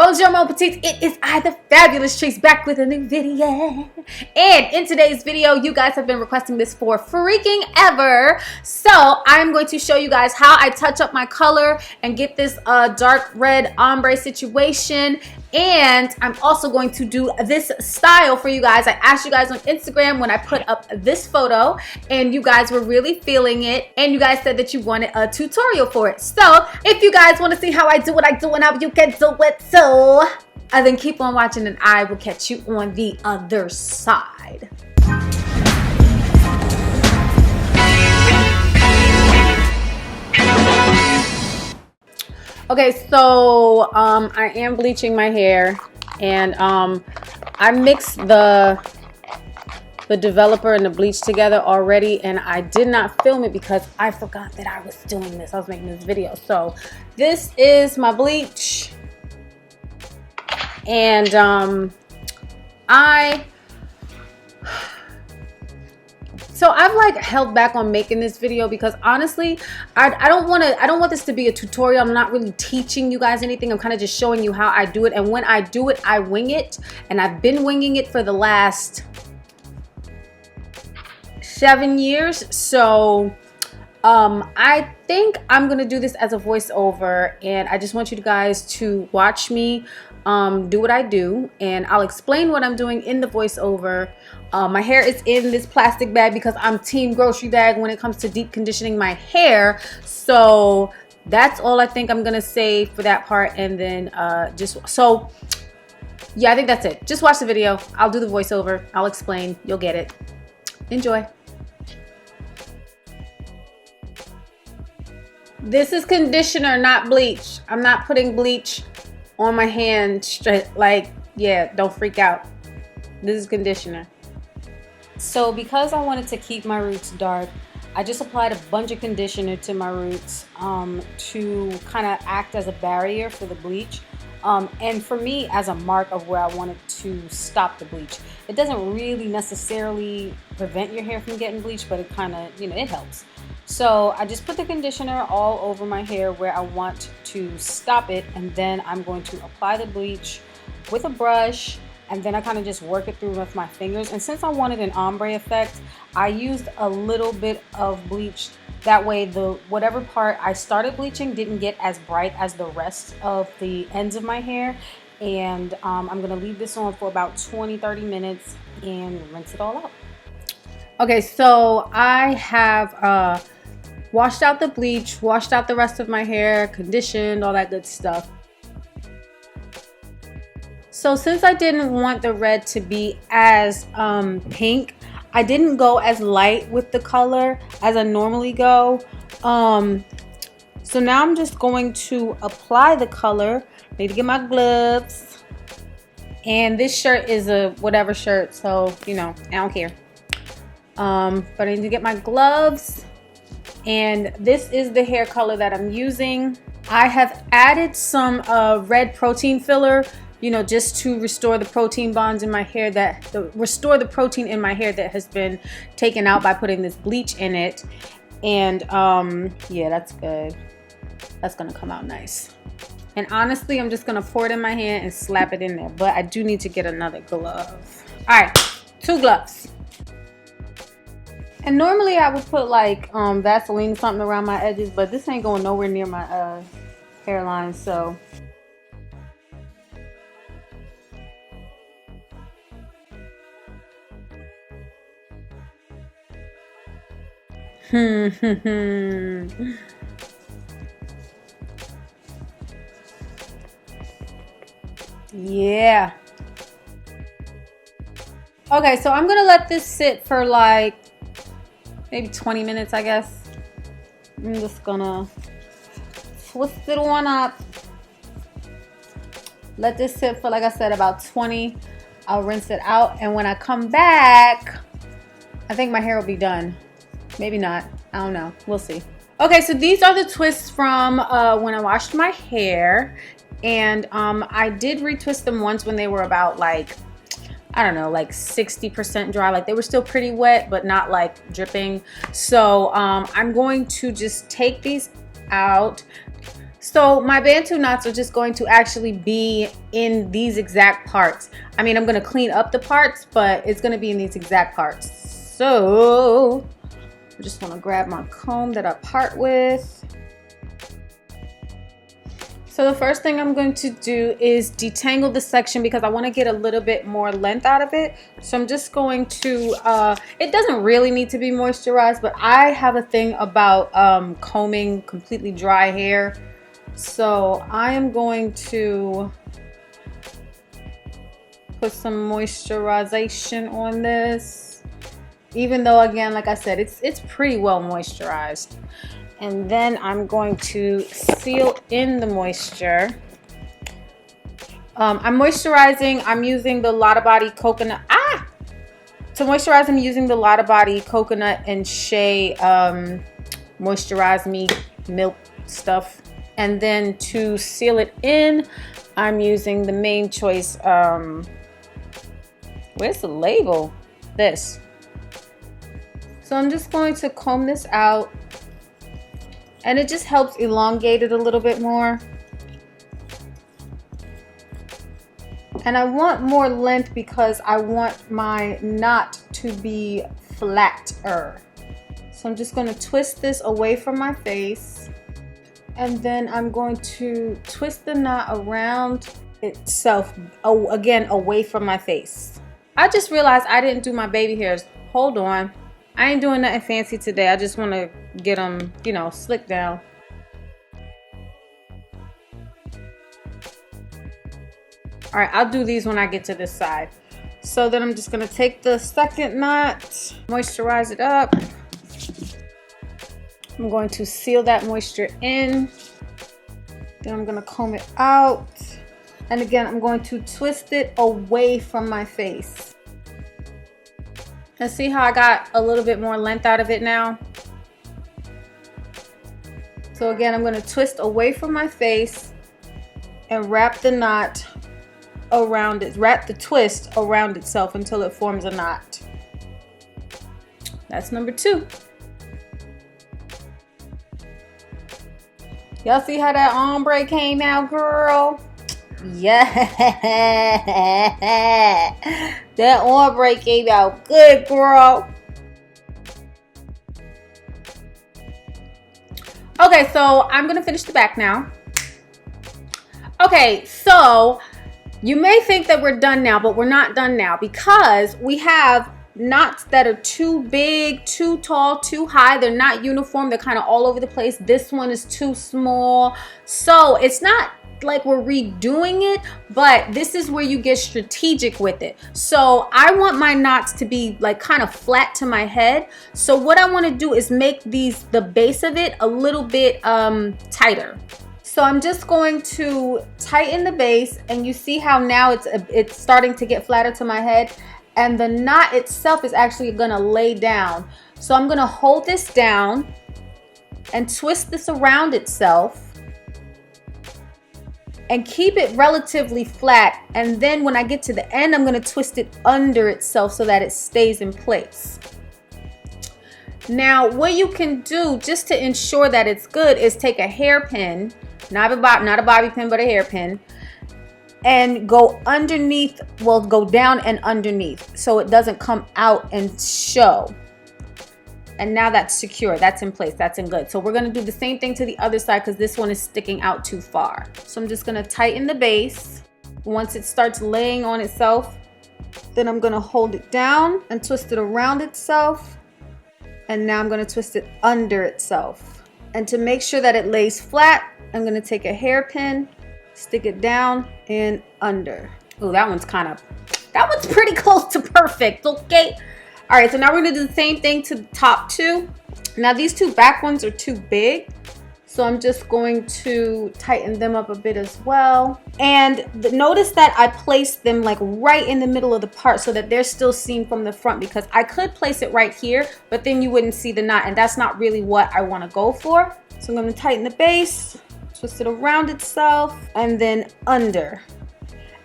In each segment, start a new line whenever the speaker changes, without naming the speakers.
Bonjour Mon Petites, it is I, the fabulous Trace, back with a new video. And in today's video, you guys have been requesting this for freaking ever. So I'm going to show you guys how I touch up my color and get this dark red ombre situation. And I'm also going to do this style for you guys. I asked you guys on Instagram when I put up this photo, and you guys were really feeling it. And you guys said that you wanted a tutorial for it. So if you guys want to see how I do what I do and how you can do it too, then keep on watching and I will catch you on the other side. Okay, so I am bleaching my hair, and I mixed the developer and the bleach together already, and I did not film it because I forgot that I was doing this. I was making this video. So this is my bleach, and I've like held back on making this video because honestly, I don't want this to be a tutorial. I'm not really teaching you guys anything. I'm kind of just showing you how I do it, and when I do it, I wing it, and I've been winging it for the last 7 years. So I think I'm gonna do this as a voiceover, and I just want you guys to watch me do what I do, and I'll explain what I'm doing in the voiceover. My hair is in this plastic bag because I'm team grocery bag when it comes to deep conditioning my hair. So that's all I think I'm gonna say for that part. And then yeah, I think that's it. Just watch the video. I'll do the voiceover. I'll explain. You'll get it. Enjoy. This is conditioner, not bleach. I'm not putting bleach on my hand straight. Like, yeah, don't freak out. This is conditioner. So because I wanted to keep my roots dark, I just applied a bunch of conditioner to my roots to kind of act as a barrier for the bleach. And for me, as a mark of where I wanted to stop the bleach. It doesn't really necessarily prevent your hair from getting bleached, but it kind of, you know, it helps. So I just put the conditioner all over my hair where I want to stop it, and then I'm going to apply the bleach with a brush, and then I kind of just work it through with my fingers. And since I wanted an ombre effect, I used a little bit of bleach. That way whatever part I started bleaching didn't get as bright as the rest of the ends of my hair. And I'm gonna leave this on for about 20-30 minutes and rinse it all out. Okay, so I have washed out the bleach, washed out the rest of my hair, conditioned, all that good stuff. So since I didn't want the red to be as pink, I didn't go as light with the color as I normally go. So now I'm just going to apply the color. Need to get my gloves. And this shirt is a whatever shirt, so you know, I don't care. But I need to get my gloves, and this is the hair color that I'm using. I have added some red protein filler, you know, just to restore the protein bonds in my hair, restore the protein in my hair that has been taken out by putting this bleach in it. And yeah, that's good. That's gonna come out nice. And honestly, I'm just gonna pour it in my hand and slap it in there, but I do need to get another glove. All right, 2 gloves. And normally I would put like Vaseline or something around my edges, but this ain't going nowhere near my hairline, so. Yeah. Okay, so I'm gonna let this sit for like maybe 20 minutes, I guess. I'm just gonna twist it on up. Let this sit for, like I said, about 20. I'll rinse it out, and when I come back, I think my hair will be done. Maybe not. I don't know. We'll see. Okay, so these are the twists from when I washed my hair, and I did retwist them once when they were about like, I don't know, like 60% dry. Like they were still pretty wet, but not like dripping. So I'm going to just take these out. So my Bantu knots are just going to actually be in these exact parts. I mean, I'm going to clean up the parts, but it's going to be in these exact parts. So I just want to grab my comb that I part with. So the first thing I'm going to do is detangle the section because I want to get a little bit more length out of it. So I'm just going to, it doesn't really need to be moisturized, but I have a thing about combing completely dry hair. So I am going to put some moisturization on this. Even though, again, like I said, it's pretty well moisturized. And then I'm going to seal in the moisture. I'm moisturizing. I'm using the Lotta Body coconut. To moisturize, I'm using the Lotta Body coconut and shea moisturize me milk stuff. And then to seal it in, I'm using the Main Choice. Where's the label? This. So I'm just going to comb this out. And it just helps elongate it a little bit more. And I want more length because I want my knot to be flatter. So I'm just going to twist this away from my face. And then I'm going to twist the knot around itself, again, away from my face. I just realized I didn't do my baby hairs. Hold on. I ain't doing nothing fancy today. I just want to get them, you know, slicked down. All right, I'll do these when I get to this side. So then I'm just going to take the second knot, moisturize it up. I'm going to seal that moisture in. Then I'm going to comb it out. And again, I'm going to twist it away from my face. And see how I got a little bit more length out of it now? So again, I'm going to twist away from my face and wrap the knot around it. Wrap the twist around itself until it forms a knot. That's number 2. Y'all see how that ombre came out, girl? Yeah, that ombre came out good, girl. Okay, so I'm gonna finish the back now. Okay, so you may think that we're done now, but we're not done now because we have knots that are too big, too tall, too high. They're not uniform. They're kind of all over the place. This one is too small. So it's not like we're redoing it, but this is where you get strategic with it. So I want my knots to be like kind of flat to my head. So what I want to do is make the base of it a little bit tighter. So I'm just going to tighten the base, and you see how now it's starting to get flatter to my head, and the knot itself is actually gonna lay down. So I'm gonna hold this down and twist this around itself and keep it relatively flat, and then when I get to the end, I'm going to twist it under itself so that it stays in place. Now what you can do just to ensure that it's good is take a hairpin, not a bobby pin, but a hairpin, and go underneath, well, go down and underneath so it doesn't come out and show. And now that's secure, that's in place, that's in good. So we're gonna do the same thing to the other side because this one is sticking out too far. So I'm just gonna tighten the base. Once it starts laying on itself, then I'm gonna hold it down and twist it around itself. And now I'm gonna twist it under itself. And to make sure that it lays flat, I'm gonna take a hairpin, stick it down and under. Oh, that one's pretty close to perfect, okay? All right, so now we're gonna do the same thing to the top 2. Now these 2 back ones are too big, so I'm just going to tighten them up a bit as well. And notice that I placed them like right in the middle of the part so that they're still seen from the front, because I could place it right here, but then you wouldn't see the knot, and that's not really what I wanna go for. So I'm gonna tighten the base, twist it around itself, and then under.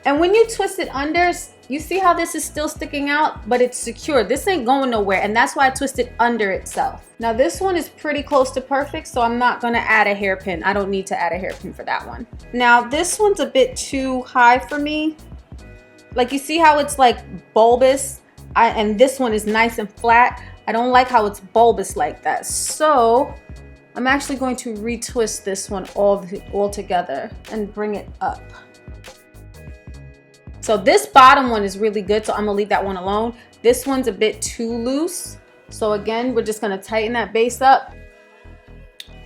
And when you twist it under, you see how this is still sticking out, but it's secure. This ain't going nowhere, and that's why I twist it under itself. Now this one is pretty close to perfect, so I'm not gonna add a hairpin. I don't need to add a hairpin for that one. Now this one's a bit too high for me. Like you see how it's like bulbous, and this one is nice and flat. I don't like how it's bulbous like that. So I'm actually going to retwist this one all together and bring it up. So this bottom one is really good, so I'm gonna leave that one alone. This one's a bit too loose. So again, we're just gonna tighten that base up.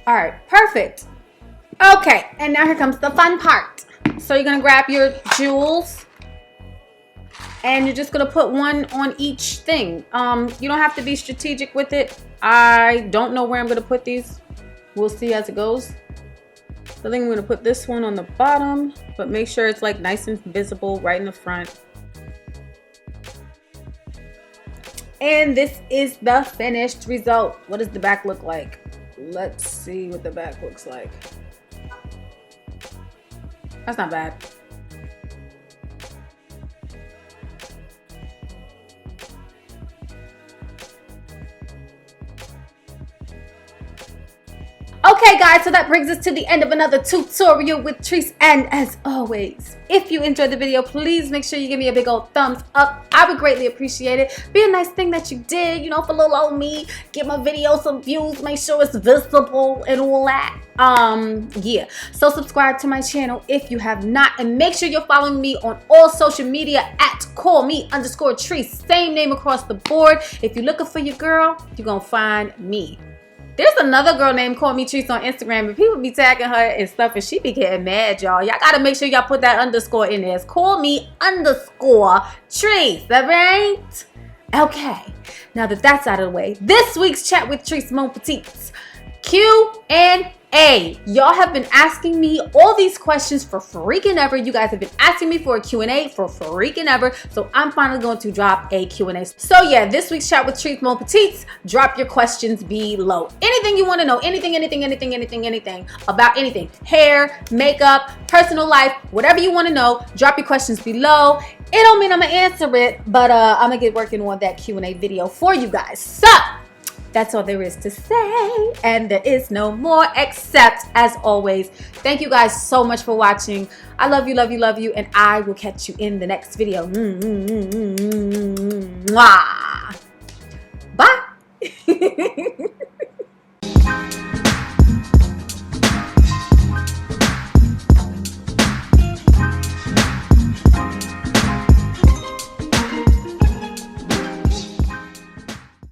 All right, perfect. Okay, and now here comes the fun part. So you're gonna grab your jewels and you're just gonna put one on each thing. You don't have to be strategic with it. I don't know where I'm gonna put these. We'll see as it goes. I think I'm gonna put this one on the bottom, but make sure it's like nice and visible right in the front. And this is the finished result. What does the back look like? Let's see what the back looks like. That's not bad. Okay guys, so that brings us to the end of another tutorial with Trice, and as always, if you enjoyed the video, please make sure you give me a big old thumbs up. I would greatly appreciate it. Be a nice thing that you did, you know, for little old me. Give my video some views, make sure it's visible and all that. Yeah, so subscribe to my channel if you have not, and make sure you're following me on all social media at @callme_Trice, same name across the board. If you're looking for your girl, you're gonna find me. There's another girl named CallmeTrice on Instagram, and people be tagging her and stuff, and she be getting mad, y'all. Y'all gotta make sure y'all put that underscore in there. It's CallmeTrice, all right? Okay, now that that's out of the way, this week's chat with Bonjour Mon Petites Q&A. Y'all have been asking me all these questions for freaking ever. You guys have been asking me for a Q&A for freaking ever, so I'm finally going to drop a Q&A. So yeah, this week's chat with Bonjour Mon Petites, drop your questions below. Anything you want to know, anything about anything, hair, makeup, personal life, whatever you want to know, drop your questions below. It don't mean I'm gonna answer it, but I'm gonna get working on that Q&A video for you guys. So that's all there is to say, and there is no more, except, as always, thank you guys so much for watching. I love you, love you, love you, and I will catch you in the next video. Mwah. Bye.